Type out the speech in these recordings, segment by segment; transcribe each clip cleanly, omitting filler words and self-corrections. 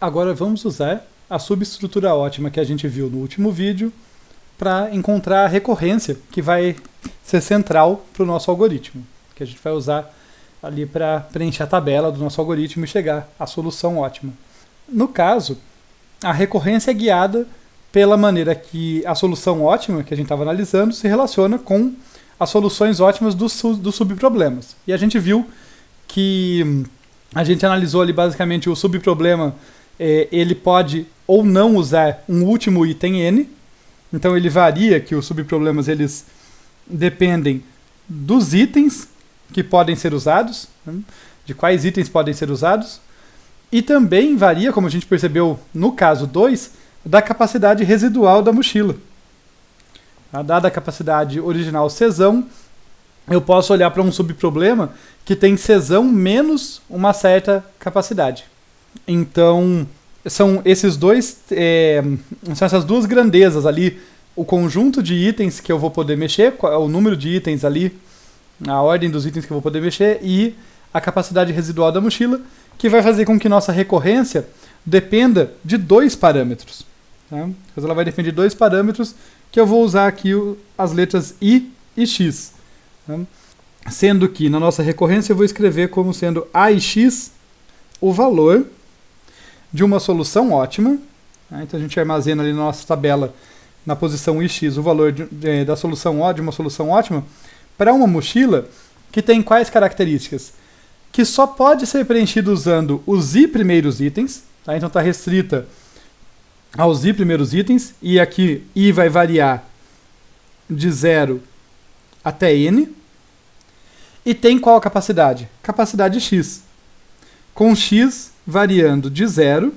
Agora vamos usar a subestrutura ótima que a gente viu no último vídeo para encontrar a recorrência que vai ser central para o nosso algoritmo, que a gente vai usar ali para preencher a tabela do nosso algoritmo e chegar à solução ótima. No caso, a recorrência é guiada pela maneira que a solução ótima que a gente estava analisando se relaciona com as soluções ótimas dos subproblemas. E a gente viu que a gente analisou ali basicamente o subproblema, ele pode ou não usar um último item n, então ele varia, que os subproblemas eles dependem dos itens que podem ser usados, né, de quais itens podem ser usados, e também varia, como a gente percebeu no caso 2, da capacidade residual da mochila. Dada a capacidade original Czão, eu posso olhar para um subproblema que tem Czão menos uma certa capacidade. Então, são essas duas grandezas ali, o conjunto de itens que eu vou poder mexer, o número de itens ali, a ordem dos itens que eu vou poder mexer, e a capacidade residual da mochila, que vai fazer com que nossa recorrência dependa de dois parâmetros. Tá? Ela vai depender de dois parâmetros, que eu vou usar aqui as letras I e X. Tá? Sendo que na nossa recorrência eu vou escrever como sendo A e X o valor de uma solução ótima. Tá? Então a gente armazena ali na nossa tabela, na posição ix, o valor da solução de uma solução ótima para uma mochila que tem quais características? Que só pode ser preenchido usando os i primeiros itens, tá? Então está restrita aos i primeiros itens, e aqui i vai variar de 0 até n, e tem qual capacidade? Capacidade x, com x variando de 0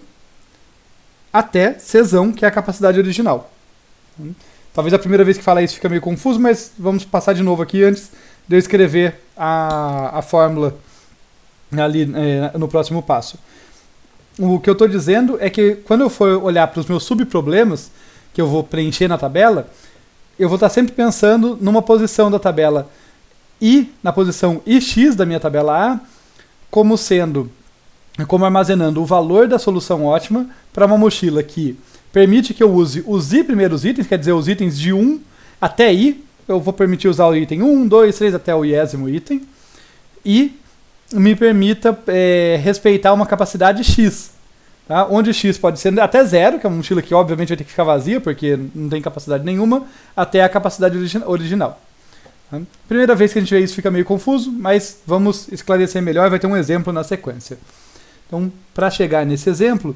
até Czão, que é a capacidade original. Talvez a primeira vez que falar isso fica meio confuso, mas vamos passar de novo aqui antes de eu escrever a fórmula ali no próximo passo. O que eu estou dizendo é que quando eu for olhar para os meus subproblemas, que eu vou preencher na tabela, eu vou estar sempre pensando numa posição da tabela I, na posição ix da minha tabela A, como armazenando o valor da solução ótima para uma mochila que permite que eu use os i primeiros itens, quer dizer, os itens de 1 até i, eu vou permitir usar o item 1, 2, 3 até o iésimo item, e me permita respeitar uma capacidade x, tá? Onde x pode ser até 0, que é uma mochila que obviamente vai ter que ficar vazia, porque não tem capacidade nenhuma, até a capacidade original. Tá? Primeira vez que a gente vê isso fica meio confuso, mas vamos esclarecer melhor, vai ter um exemplo na sequência. Então, para chegar nesse exemplo,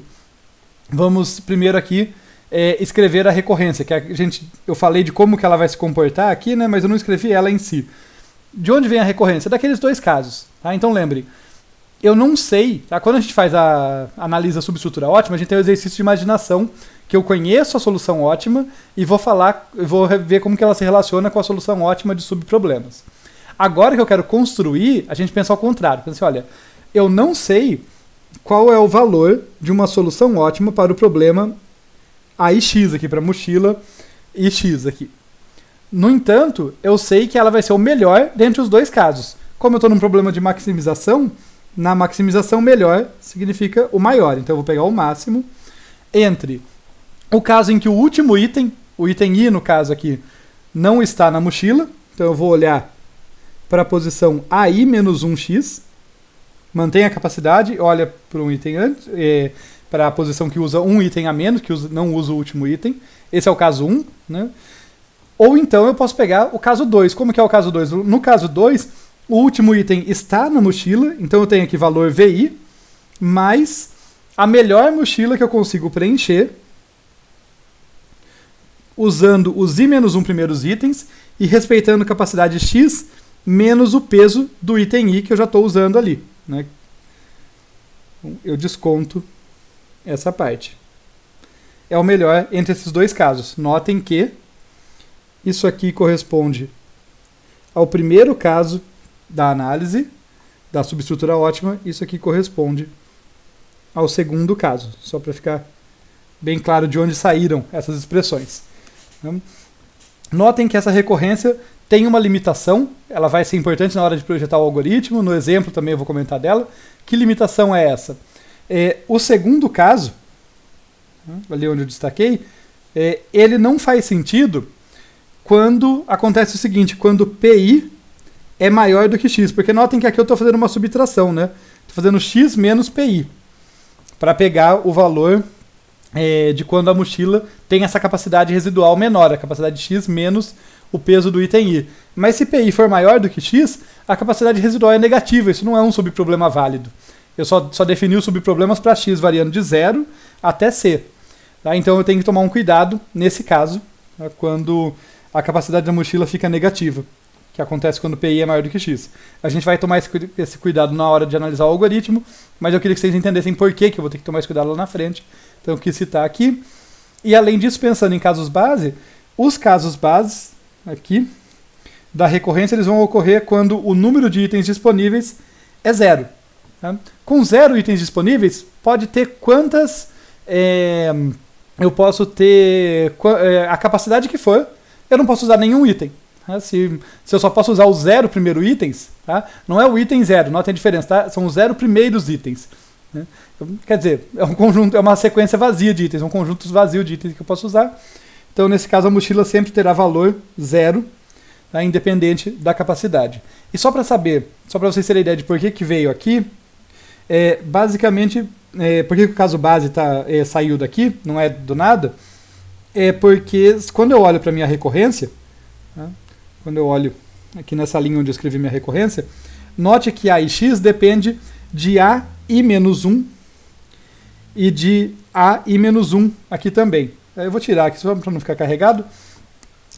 vamos primeiro aqui escrever a recorrência, que eu falei de como que ela vai se comportar aqui, né, mas eu não escrevi ela em si. De onde vem a recorrência? Daqueles dois casos. Tá? Então lembre, eu não sei, tá? Quando a gente analisa a subestrutura ótima, a gente tem o exercício de imaginação, que eu conheço a solução ótima e vou ver como que ela se relaciona com a solução ótima de subproblemas. Agora que eu quero construir, a gente pensa ao contrário. Pensa assim, olha, eu não sei qual é o valor de uma solução ótima para o problema AIX aqui, para a mochila IX aqui. No entanto, eu sei que ela vai ser o melhor dentre os dois casos. Como eu estou num problema de maximização, na maximização melhor significa o maior. Então eu vou pegar o máximo entre o caso em que o último item, o item I no caso aqui, não está na mochila. Então eu vou olhar para a posição AI menos 1x, mantém a capacidade, olha para um item antes, para a posição que usa um item a menos, que não usa o último item. Esse é o caso 1, né? Ou então eu posso pegar o caso 2. Como que é o caso 2? No caso 2, o último item está na mochila, então eu tenho aqui valor VI, mais a melhor mochila que eu consigo preencher, usando os I-1 primeiros itens e respeitando capacidade X menos o peso do item I que eu já estou usando ali. Né? Eu desconto essa parte. É o melhor entre esses dois casos. Notem que isso aqui corresponde ao primeiro caso da análise da subestrutura ótima. Isso aqui corresponde ao segundo caso. Só para ficar bem claro de onde saíram essas expressões. Notem que essa recorrência tem uma limitação. Ela vai ser importante na hora de projetar o algoritmo. No exemplo também eu vou comentar dela. Que limitação é essa? O segundo caso, ali onde eu destaquei, ele não faz sentido quando acontece o seguinte, quando PI é maior do que X, porque notem que aqui eu estou fazendo uma subtração, né? Estou fazendo X menos PI, para pegar o valor de quando a mochila tem essa capacidade residual menor, a capacidade de X menos o peso do item I. Mas se PI for maior do que X, a capacidade residual é negativa, isso não é um subproblema válido. Eu só defini os subproblemas para X variando de 0 até C. Tá? Então eu tenho que tomar um cuidado nesse caso, tá? Quando a capacidade da mochila fica negativa, que acontece quando PI é maior do que X. A gente vai tomar esse cuidado na hora de analisar o algoritmo, mas eu queria que vocês entendessem por que eu vou ter que tomar esse cuidado lá na frente. Então eu quis citar aqui. E além disso, pensando em casos base, os casos bases aqui da recorrência eles vão ocorrer quando o número de itens disponíveis é 0. Tá? Com 0 itens disponíveis, pode ter quantas... eu posso ter a capacidade que for, eu não posso usar nenhum item. Tá? Se eu só posso usar os 0 primeiros itens, tá? Não é o item 0, notem a diferença, tá? São os 0 primeiros itens. Né? Quer dizer, é um conjunto, é uma sequência vazia de itens, um conjunto vazio de itens que eu posso usar. Então, nesse caso, a mochila sempre terá valor 0, tá? Independente da capacidade. E só para saber, só para vocês terem ideia de por que veio aqui, basicamente, por que o caso base saiu daqui, não é do nada, é porque quando eu olho para a minha recorrência, tá? Quando eu olho aqui nessa linha onde eu escrevi minha recorrência, note que A e X depende de A e menos 1 e de A e menos 1 aqui também. Eu vou tirar aqui só para não ficar carregado,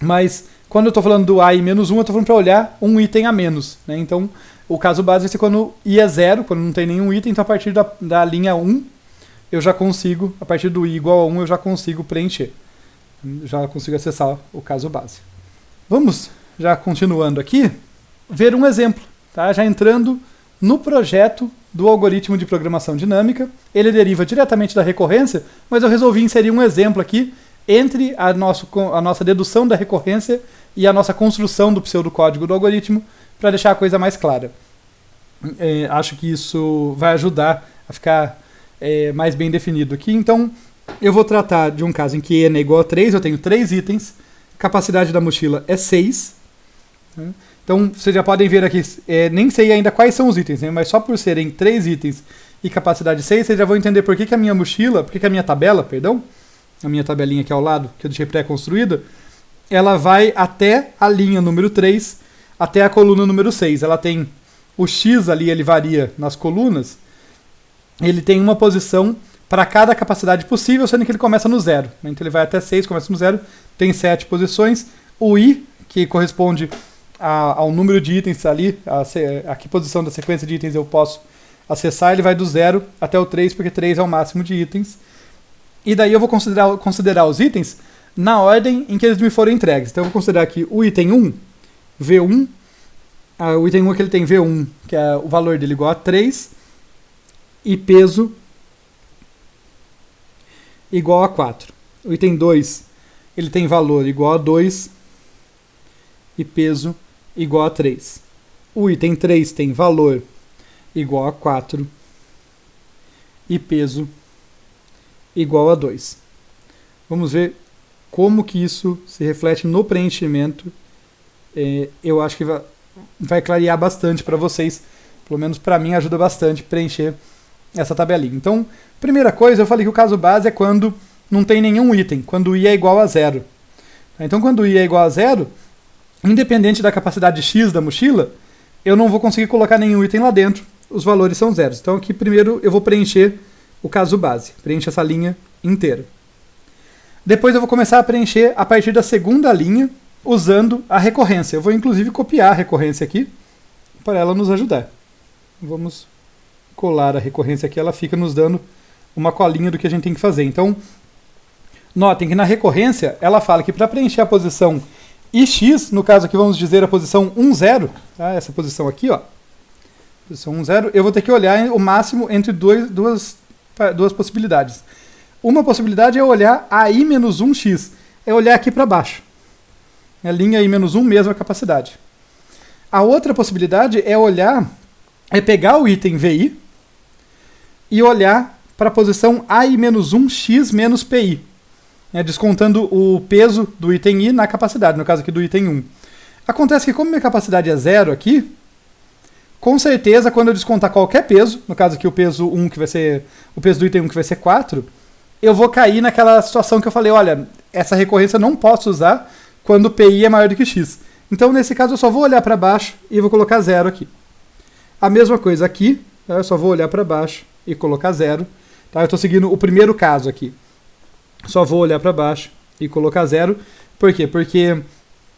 mas quando eu estou falando do A e menos 1, eu estou falando para olhar um item a menos. Né? Então, o caso base vai ser quando I é 0, quando não tem nenhum item, então a partir da linha 1, eu já consigo, a partir do I igual a 1, eu já consigo preencher. Já consigo acessar o caso base. Vamos, já continuando aqui, ver um exemplo, tá? Já entrando no projeto do algoritmo de programação dinâmica. Ele deriva diretamente da recorrência, mas eu resolvi inserir um exemplo aqui entre a nossa dedução da recorrência e a nossa construção do pseudocódigo do algoritmo, para deixar a coisa mais clara. Acho que isso vai ajudar a ficar mais bem definido aqui. Então, eu vou tratar de um caso em que n é igual a 3, eu tenho 3 itens, capacidade da mochila é 6. Né? Então, vocês já podem ver aqui, nem sei ainda quais são os itens, né? Mas só por serem 3 itens e capacidade 6, vocês já vão entender por que a minha mochila, por que a minha tabela, perdão, a minha tabelinha aqui ao lado, que eu deixei pré-construída, ela vai até a linha número 3, até a coluna número 6. Ela tem o X ali, ele varia nas colunas, ele tem uma posição para cada capacidade possível, sendo que ele começa no 0. Então ele vai até 6, começa no 0, tem 7 posições. O I, que corresponde ao número de itens ali, a que posição da sequência de itens eu posso acessar, ele vai do 0 até o 3, porque 3 é o máximo de itens. E daí eu vou considerar os itens na ordem em que eles me foram entregues. Então eu vou considerar aqui o item 1, V1, o item 1 é que ele tem V1, que é o valor dele igual a 3, e peso igual a 4. O item 2, ele tem valor igual a 2 e peso igual a 3. O item 3 tem valor igual a 4 e peso igual a 2. Vamos ver como que isso se reflete no preenchimento. Eu acho que vai clarear bastante para vocês, pelo menos para mim ajuda bastante preencher essa tabelinha. Então, primeira coisa, eu falei que o caso base é quando não tem nenhum item, quando o I é igual a 0. Então, quando o I é igual a 0, independente da capacidade X da mochila, eu não vou conseguir colocar nenhum item lá dentro, os valores são zeros. Então, aqui primeiro eu vou preencher o caso base, preenche essa linha inteira. Depois eu vou começar a preencher a partir da segunda linha, usando a recorrência. Eu vou inclusive copiar a recorrência aqui, para ela nos ajudar. Vamos colar a recorrência aqui, ela fica nos dando uma colinha do que a gente tem que fazer. Então, notem que na recorrência, ela fala que para preencher a posição IX, no caso aqui vamos dizer a posição 1, 0, tá? Essa posição aqui, ó, posição 1, 0, eu vou ter que olhar o máximo entre duas possibilidades. Uma possibilidade é olhar a I-1x, é olhar aqui para baixo. A linha I-1, mesma capacidade. A outra possibilidade é pegar o item VI e olhar para a posição AI-1x menos PI, né, descontando o peso do item I na capacidade, no caso aqui do item 1. Acontece que como minha capacidade é 0 aqui, com certeza quando eu descontar qualquer peso, no caso aqui o peso 1 que vai ser, o peso do item 1 que vai ser 4, eu vou cair naquela situação que eu falei, olha, essa recorrência eu não posso usar quando o PI é maior do que X. Então, nesse caso, eu só vou olhar para baixo e vou colocar 0 aqui. A mesma coisa aqui, tá? Eu só vou olhar para baixo e colocar 0. Tá? Eu estou seguindo o primeiro caso aqui. Só vou olhar para baixo e colocar 0. Por quê? Porque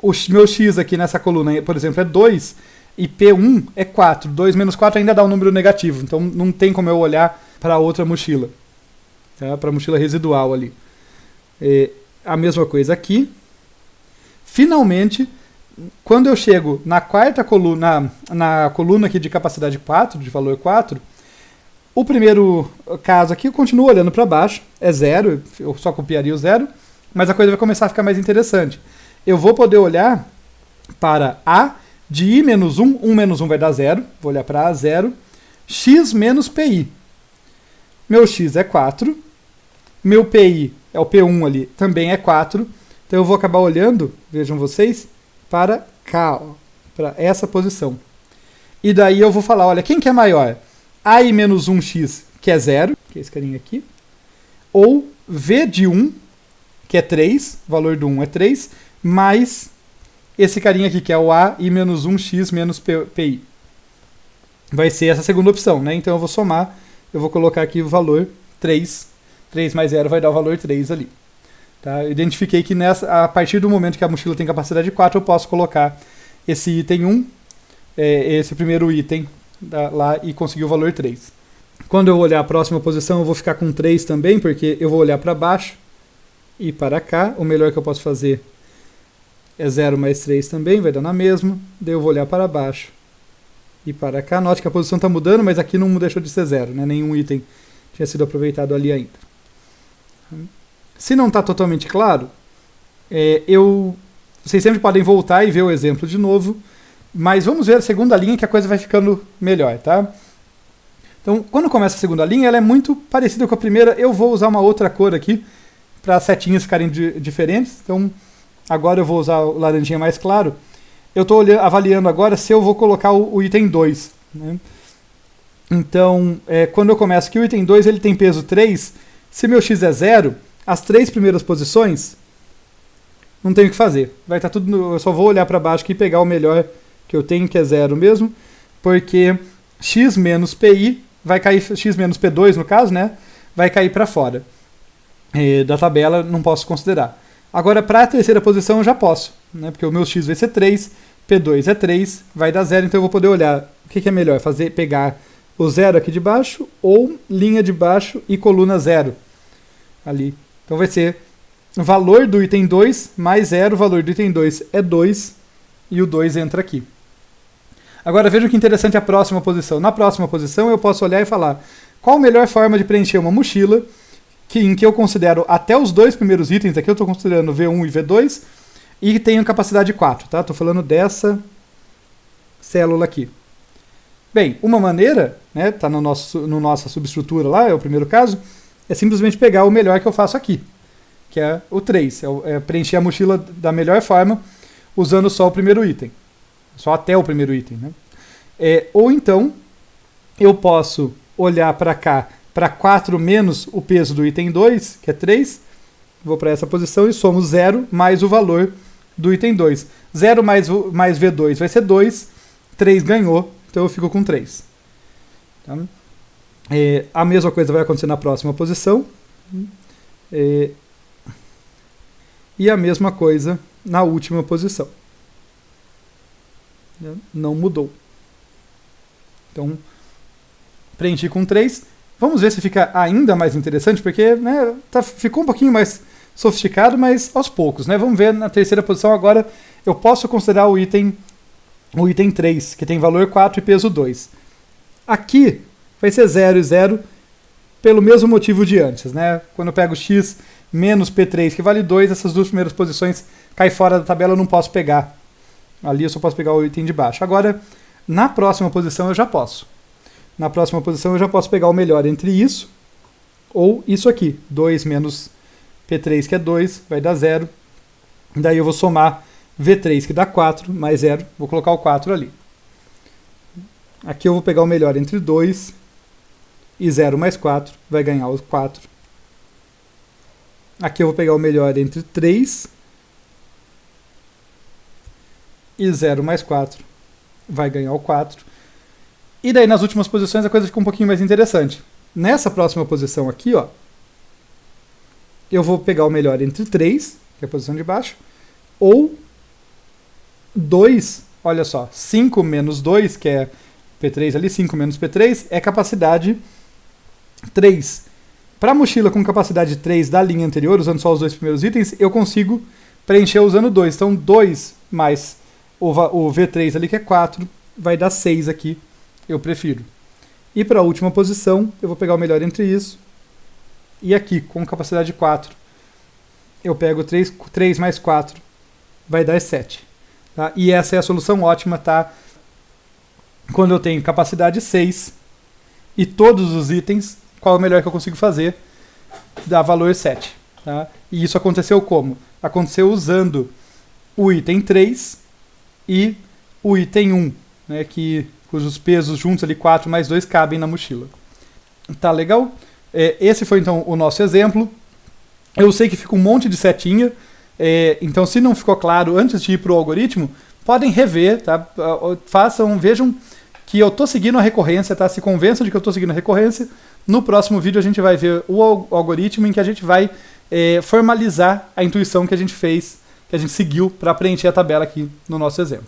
o meu X aqui nessa coluna, por exemplo, é 2 e P1 é 4. 2 menos 4 ainda dá um número negativo. Então, não tem como eu olhar para outra mochila. Tá? Para a mochila residual ali. A mesma coisa aqui. Finalmente, quando eu chego na quarta coluna, na coluna aqui de capacidade 4, de valor 4, o primeiro caso aqui eu continuo olhando para baixo, é 0, eu só copiaria o 0, mas a coisa vai começar a ficar mais interessante. Eu vou poder olhar para A de I menos 1, 1 menos 1 vai dar 0, vou olhar para A, 0, X menos PI. Meu X é 4, meu PI, é o P1 ali, também é 4, então eu vou acabar olhando, vejam vocês, para cá, para essa posição. E daí eu vou falar, olha, quem que é maior? AI menos 1x, que é 0, que é esse carinha aqui, ou V de 1, que é 3, o valor do 1 é 3, mais esse carinha aqui, que é o AI menos 1x menos PI. Vai ser essa segunda opção, né? Então eu vou somar, eu vou colocar aqui o valor 3, 3 mais 0 vai dar o valor 3 ali. Tá? Eu identifiquei que a partir do momento que a mochila tem capacidade 4, eu posso colocar esse item 1, esse primeiro item lá e conseguir o valor 3. Quando eu olhar a próxima posição, eu vou ficar com 3 também, porque eu vou olhar para baixo e para cá. O melhor que eu posso fazer é 0 mais 3 também, vai dar na mesma. Daí eu vou olhar para baixo e para cá. Note que a posição está mudando, mas aqui não deixou de ser 0, né? Nenhum item tinha sido aproveitado ali ainda. Se não está totalmente claro, vocês sempre podem voltar e ver o exemplo de novo, mas vamos ver a segunda linha que a coisa vai ficando melhor, tá? Então, quando começa a segunda linha, ela é muito parecida com a primeira. Eu vou usar uma outra cor aqui para as setinhas ficarem diferentes. Então, agora eu vou usar o laranjinha mais claro. Eu estou avaliando agora se eu vou colocar o item 2. Né? Então, quando eu começo aqui, o item 2 ele tem peso 3. Se meu X é 0, as 3 primeiras posições, não tenho o que fazer. Vai estar tudo. Eu só vou olhar para baixo aqui e pegar o melhor que eu tenho, que é 0 mesmo, porque X menos PI vai cair, X menos P2 no caso, né? Vai cair para fora. Da tabela, não posso considerar. Agora, para a terceira posição, eu já posso, né? Porque o meu X vai ser 3, P2 é 3, vai dar 0, então eu vou poder olhar o que é melhor, pegar o 0 aqui de baixo ou linha de baixo e coluna 0 ali. Então vai ser o valor do item 2 mais 0, o valor do item 2 é 2 e o 2 entra aqui. Agora vejam que interessante a próxima posição. Na próxima posição eu posso olhar e falar qual a melhor forma de preencher uma mochila em que eu considero até os 2 primeiros itens, aqui eu estou considerando V1 e V2, e tenho capacidade 4, tá? Estou falando dessa célula aqui. Bem, uma maneira, né, tá no nossa subestrutura lá, é o primeiro caso, é simplesmente pegar o melhor que eu faço aqui, que é o 3, preencher a mochila da melhor forma, usando só o primeiro item, só até o primeiro item. Né? Ou então, eu posso olhar para cá, para 4 menos o peso do item 2, que é 3, vou para essa posição e somo 0 mais o valor do item 2. 0 mais V2 vai ser 2, 3 ganhou, então eu fico com 3. Tá? A mesma coisa vai acontecer na próxima posição. E a mesma coisa na última posição. Não mudou. Então, preenchi com 3. Vamos ver se fica ainda mais interessante, porque né, ficou um pouquinho mais sofisticado, mas aos poucos. Né? Vamos ver na terceira posição agora. Eu posso considerar o item 3, que tem valor 4 e peso 2. Aqui vai ser 0 e 0 pelo mesmo motivo de antes. Né? Quando eu pego x menos P3, que vale 2, essas duas primeiras posições caem fora da tabela, eu não posso pegar. Ali eu só posso pegar o item de baixo. Agora, na próxima posição eu já posso. Na próxima posição eu já posso pegar o melhor entre isso Ou isso aqui, 2 menos P3, que é 2, vai dar 0. Daí eu vou somar V3, que dá 4, mais 0. Vou colocar o 4 ali. Aqui eu vou pegar o melhor entre 2 e 0 mais 4, vai ganhar os 4. Aqui eu vou pegar o melhor entre 3 e 0 mais 4, vai ganhar o 4. E daí nas últimas posições a coisa fica um pouquinho mais interessante. Nessa próxima posição aqui, ó, eu vou pegar o melhor entre 3, que é a posição de baixo, ou 2, olha só, 5 menos 2, que é P3 ali, 5 menos P3, é capacidade 3. Para a mochila com capacidade 3 da linha anterior, usando só os dois primeiros itens, eu consigo preencher usando 2. Então 2 mais o V3 ali, que é 4, vai dar 6 aqui, eu prefiro. E para a última posição, eu vou pegar o melhor entre isso. E aqui, com capacidade 4, eu pego 3 mais 4, vai dar 7. Tá? E essa é a solução ótima, tá? Quando eu tenho capacidade 6 e todos os itens, qual é o melhor que eu consigo fazer? Dá valor 7. Tá? E isso aconteceu como? Aconteceu usando o item 3 e o item 1, né, cujos pesos juntos ali, 4 mais 2, cabem na mochila. Tá legal? Esse foi então o nosso exemplo. Eu sei que fica um monte de setinha, então se não ficou claro antes de ir para o algoritmo, podem rever, tá? Vejam que eu estou seguindo a recorrência, tá? Se convençam de que eu estou seguindo a recorrência. No próximo vídeo a gente vai ver o algoritmo em que a gente vai formalizar a intuição que a gente fez, que a gente seguiu para preencher a tabela aqui no nosso exemplo.